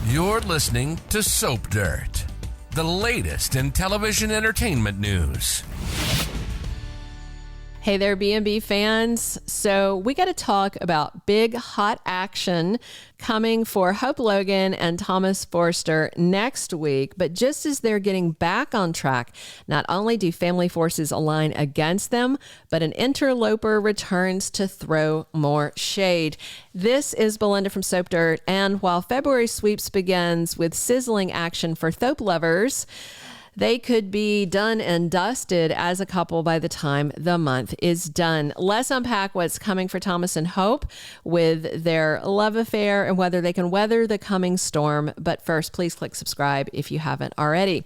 You're listening to Soap Dirt, the latest in television entertainment news. Hey there, B&B fans. So we got to talk about big hot action coming for Hope Logan and Thomas Forrester next week. But just as they're getting back on track, not only do family forces align against them, but an interloper returns to throw more shade. This is Belinda from Soap Dirt. And while February sweeps begins with sizzling action for Thope lovers, they could be done and dusted as a couple by the time the month is done. Let's unpack what's coming for Thomas and Hope with their love affair and whether they can weather the coming storm. But first, please click subscribe if you haven't already.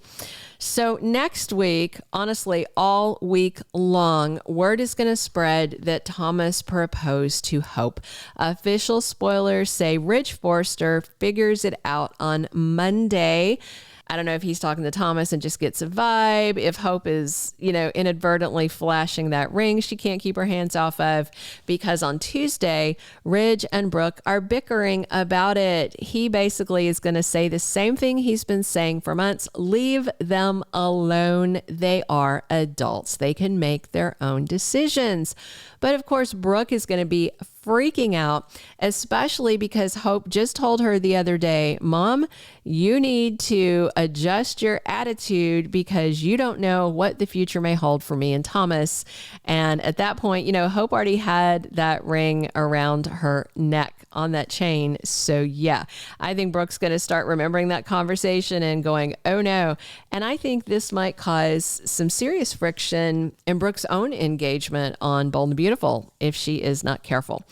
So next week, honestly, all week long, word is going to spread that Thomas proposed to Hope. Official spoilers say Ridge Forrester figures it out on Monday. I don't know if he's talking to Thomas and just gets a vibe, if Hope is, inadvertently flashing that ring she can't keep her hands off of, because on Tuesday, Ridge and Brooke are bickering about it. He basically is going to say the same thing he's been saying for months. Leave them alone. They are adults. They can make their own decisions. But of course, Brooke is going to be freaking out, especially because Hope just told her the other day, Mom, you need to adjust your attitude because you don't know what the future may hold for me and Thomas. And at that point, Hope already had that ring around her neck on that chain. So yeah, I think Brooke's going to start remembering that conversation and going, oh no. And I think this might cause some serious friction in Brooke's own engagement on Bold and Beautiful if she is not careful.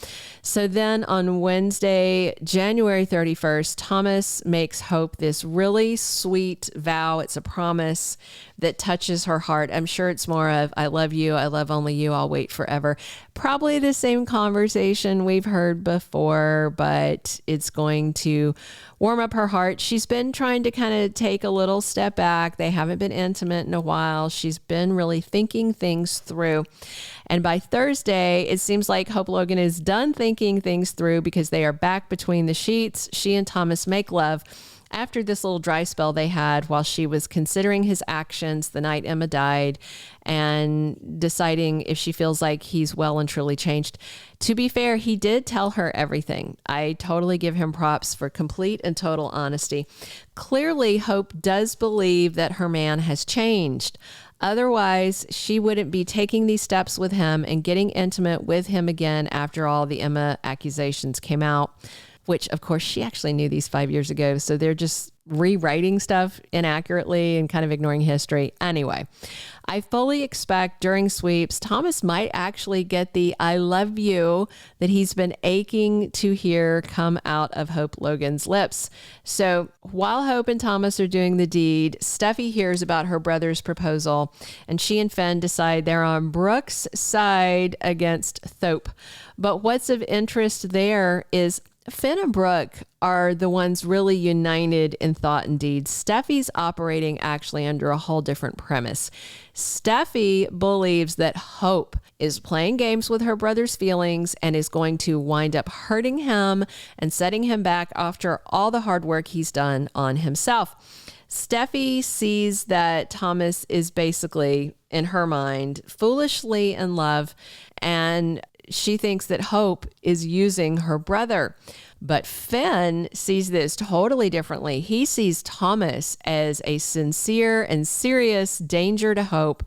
So then on Wednesday, January 31st, Thomas makes Hope this really sweet vow. It's a promise that touches her heart. I'm sure it's more of, I love you, I love only you, I'll wait forever. Probably the same conversation we've heard before, but it's going to warm up her heart. She's been trying to kind of take a little step back. They haven't been intimate in a while. She's been really thinking things through. And by Thursday, it seems like Hope Logan is done thinking things through because they are back between the sheets. She and Thomas make love after this little dry spell they had while she was considering his actions the night Emma died and deciding if she feels like he's well and truly changed. To be fair, he did tell her everything. I totally give him props for complete and total honesty. Clearly, Hope does believe that her man has changed. Otherwise, she wouldn't be taking these steps with him and getting intimate with him again after all the Emma accusations came out, which of course she actually knew these 5 years ago. So they're just rewriting stuff inaccurately and kind of ignoring history. Anyway, I fully expect during sweeps, Thomas might actually get the I love you that he's been aching to hear come out of Hope Logan's lips. So while Hope and Thomas are doing the deed, Steffy hears about her brother's proposal and she and Finn decide they're on Brooke's side against Thope. But what's of interest there is Finn and Brooke are the ones really united in thought and deed. Steffy's operating actually under a whole different premise. Steffy believes that Hope is playing games with her brother's feelings and is going to wind up hurting him and setting him back after all the hard work he's done on himself. Steffy sees that Thomas is basically, in her mind, foolishly in love, and she thinks that Hope is using her brother. But Finn sees this totally differently. He sees Thomas as a sincere and serious danger to Hope,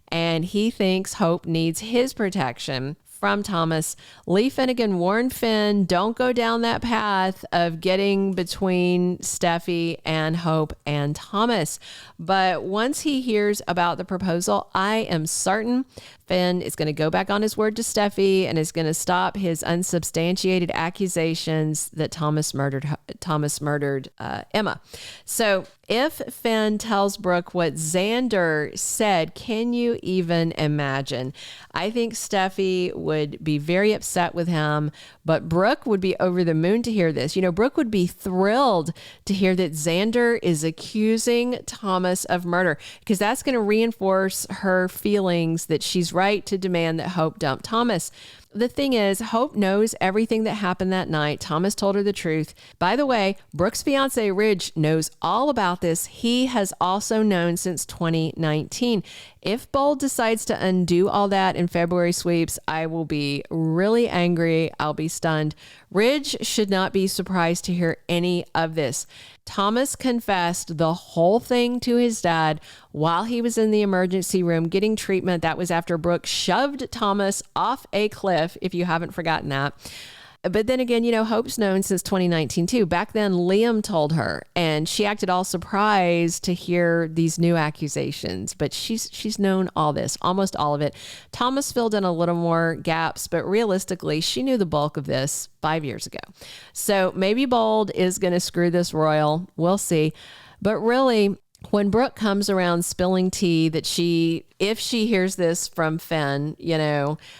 and he thinks Hope needs his protection from Thomas. Lee Finnegan warned Finn, don't go down that path of getting between Steffy and Hope and Thomas. But once he hears about the proposal, I am certain Finn is going to go back on his word to Steffy and is going to stop his unsubstantiated accusations that Thomas murdered Emma. So if Finn tells Brooke what Xander said, can you even imagine? I think Steffy would be very upset with him, but Brooke would be over the moon to hear this. Brooke would be thrilled to hear that Xander is accusing Thomas of murder, because that's going to reinforce her feelings that she's right to demand that Hope dump Thomas. The thing is, Hope knows everything that happened that night. Thomas told her the truth. By the way, Brooke's fiance, Ridge, knows all about this. He has also known since 2019. If Bold decides to undo all that in February sweeps, I will be really angry. I'll be stunned. Ridge should not be surprised to hear any of this. Thomas confessed the whole thing to his dad while he was in the emergency room getting treatment. That was after Brooke shoved Thomas off a cliff, if you haven't forgotten that. But then again, Hope's known since 2019 too. Back then, Liam told her, and she acted all surprised to hear these new accusations. But she's known all this, almost all of it. Thomas filled in a little more gaps, but realistically, she knew the bulk of this 5 years ago. So maybe Bold is going to screw this royal. We'll see. But really, when Brooke comes around spilling tea that if she hears this from Finn,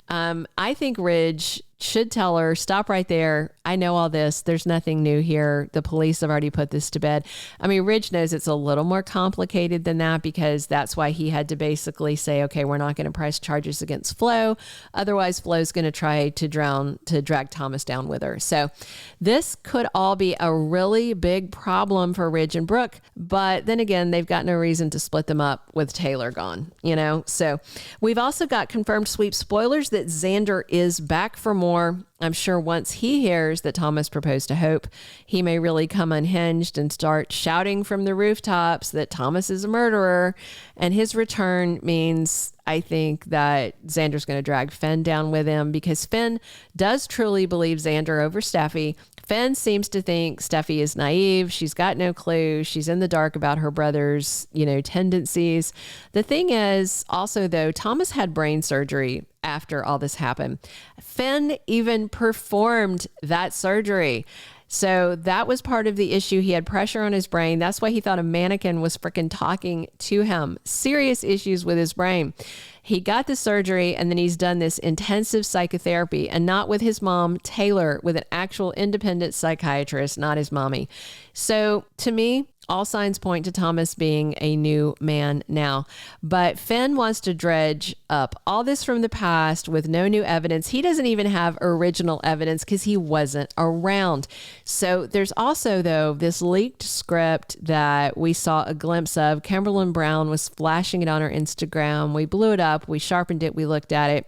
I think Ridge should tell her, stop right there. I know all this. There's nothing new here. The police have already put this to bed. I mean, Ridge knows it's a little more complicated than that, because that's why he had to basically say, okay, we're not going to press charges against Flo. Otherwise, Flo's going to try to drag Thomas down with her. So this could all be a really big problem for Ridge and Brooke. But then again, they've got no reason to split them up with Taylor gone, So we've also got confirmed sweep spoilers that Xander is back for more. I'm sure once he hears that Thomas proposed to Hope, he may really come unhinged and start shouting from the rooftops that Thomas is a murderer. And his return means, I think, that Xander's going to drag Finn down with him, because Finn does truly believe Xander over Steffy. Finn seems to think Steffy is naive. She's got no clue. She's in the dark about her brother's, tendencies. The thing is also, though, Thomas had brain surgery after all this happened. Finn even performed that surgery. So that was part of the issue. He had pressure on his brain. That's why he thought a mannequin was freaking talking to him. Serious issues with his brain. He got the surgery, and then he's done this intensive psychotherapy, and not with his mom, Taylor, with an actual independent psychiatrist, not his mommy. So to me, all signs point to Thomas being a new man now. But Finn wants to dredge up all this from the past with no new evidence. He doesn't even have original evidence because he wasn't around. So there's also, though, this leaked script that we saw a glimpse of. Kimberlyn Brown was flashing it on her Instagram. We blew it up. We sharpened it. We looked at it.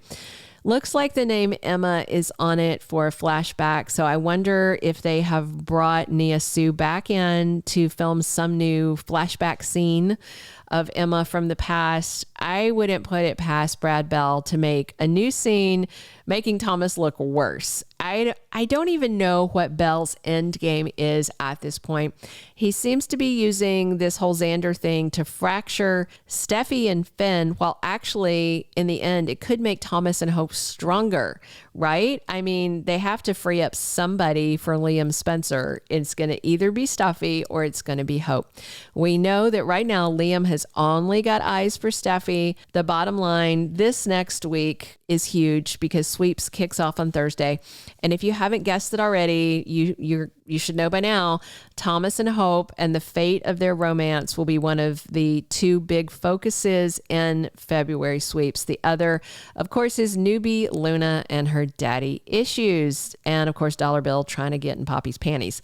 Looks like the name Emma is on it for a flashback. So I wonder if they have brought Nia Sue back in to film some new flashback scene of Emma from the past. I wouldn't put it past Brad Bell to make a new scene making Thomas look worse. I don't even know what Bell's end game is at this point. He seems to be using this whole Xander thing to fracture Steffy and Finn, while actually in the end it could make Thomas and Hope stronger, right? I mean, they have to free up somebody for Liam Spencer. It's going to either be Steffy or it's going to be Hope. We know that right now Liam has only got eyes for Steffy. The bottom line, this next week is huge because sweeps kicks off on Thursday. And if you haven't guessed it already, you should know by now, Thomas and Hope and the fate of their romance will be one of the two big focuses in February sweeps. The other, of course, is newbie Luna and her daddy issues. And of course, Dollar Bill trying to get in Poppy's panties.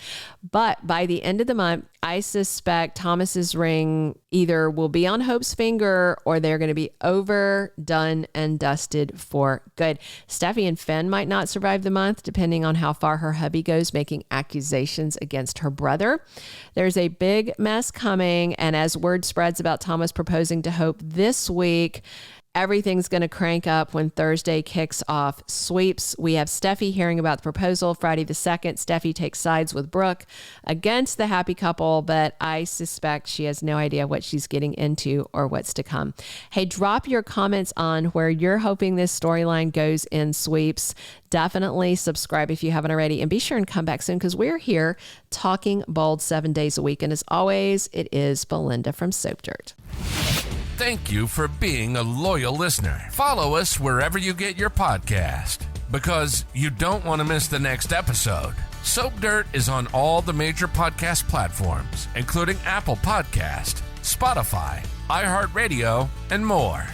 But by the end of the month, I suspect Thomas's ring either will be on Hope's finger or they're going to be over, done, and dusted for good. Steffy and Finn might not survive the month, depending on how far her hubby goes making accusations against her brother. There's a big mess coming, and as word spreads about Thomas proposing to Hope this week, everything's going to crank up when Thursday kicks off sweeps. We have Steffy hearing about the proposal Friday the 2nd. Steffy takes sides with Brooke against the happy couple, but I suspect she has no idea what she's getting into or what's to come. Hey, drop your comments on where you're hoping this storyline goes in sweeps. Definitely subscribe if you haven't already, and be sure and come back soon because we're here talking bold 7 days a week. And as always, it is Belinda from Soap Dirt. Thank you for being a loyal listener. Follow us wherever you get your podcast, because you don't want to miss the next episode. Soap Dirt is on all the major podcast platforms, including Apple Podcast, Spotify, iHeartRadio, and more.